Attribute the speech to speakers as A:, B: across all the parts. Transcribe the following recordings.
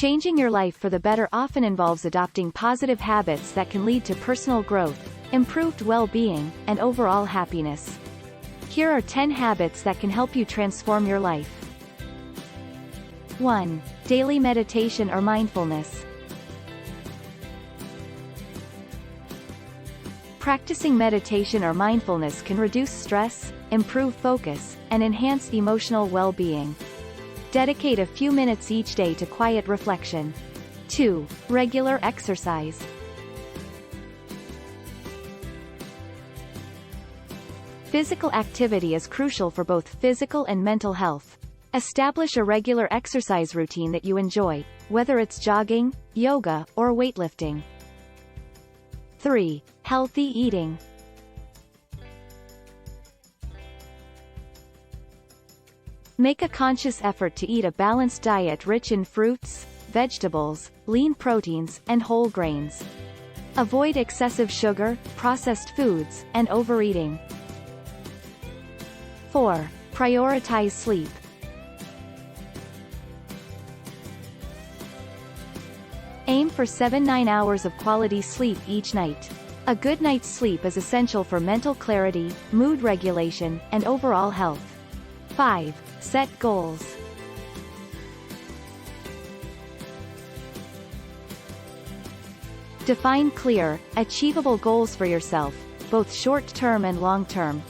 A: Changing your life for the better often involves adopting positive habits that can lead to personal growth, improved well-being, and overall happiness. Here are 10 habits that can help you transform your life. 1. Daily meditation or mindfulness. Practicing meditation or mindfulness can reduce stress, improve focus, and enhance emotional well-being. Dedicate a few minutes each day to quiet reflection. 2. Regular exercise. Physical activity is crucial for both physical and mental health. Establish a regular exercise routine that you enjoy, whether it's jogging, yoga, or weightlifting. 3. Healthy eating. Make a conscious effort to eat a balanced diet rich in fruits, vegetables, lean proteins, and whole grains. Avoid excessive sugar, processed foods, and overeating. 4. Prioritize sleep. Aim for 7-9 hours of quality sleep each night. A good night's sleep is essential for mental clarity, mood regulation, and overall health. 5. Set goals. Define clear, achievable goals for yourself, both short-term and long-term.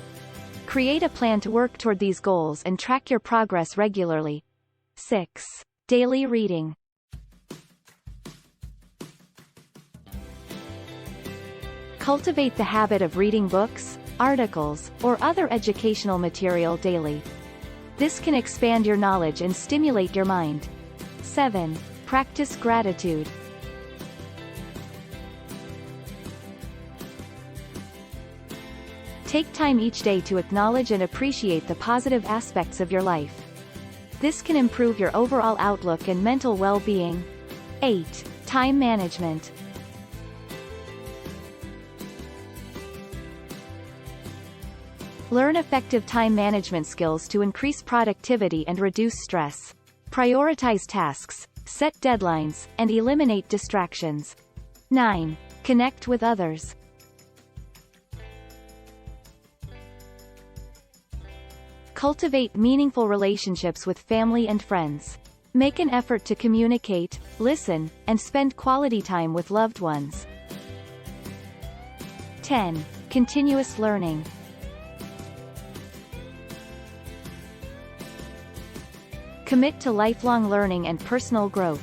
A: Create a plan to work toward these goals and track your progress regularly. 6. Daily reading. Cultivate the habit of reading books, articles, or other educational material daily. This can expand your knowledge and stimulate your mind. 7. Practice gratitude. Take time each day to acknowledge and appreciate the positive aspects of your life. This can improve your overall outlook and mental well-being. 8. Time management. Learn effective time management skills to increase productivity and reduce stress. Prioritize tasks, set deadlines, and eliminate distractions. 9. Connect with others. Cultivate meaningful relationships with family and friends. Make an effort to communicate, listen, and spend quality time with loved ones. 10. Continuous learning. Commit to lifelong learning and personal growth.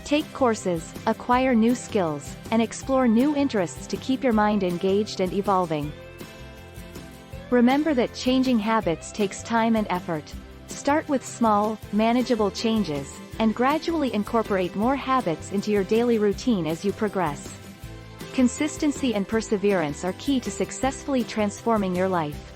A: Take courses, acquire new skills, and explore new interests to keep your mind engaged and evolving. Remember that changing habits takes time and effort. Start with small, manageable changes, and gradually incorporate more habits into your daily routine as you progress. Consistency and perseverance are key to successfully transforming your life.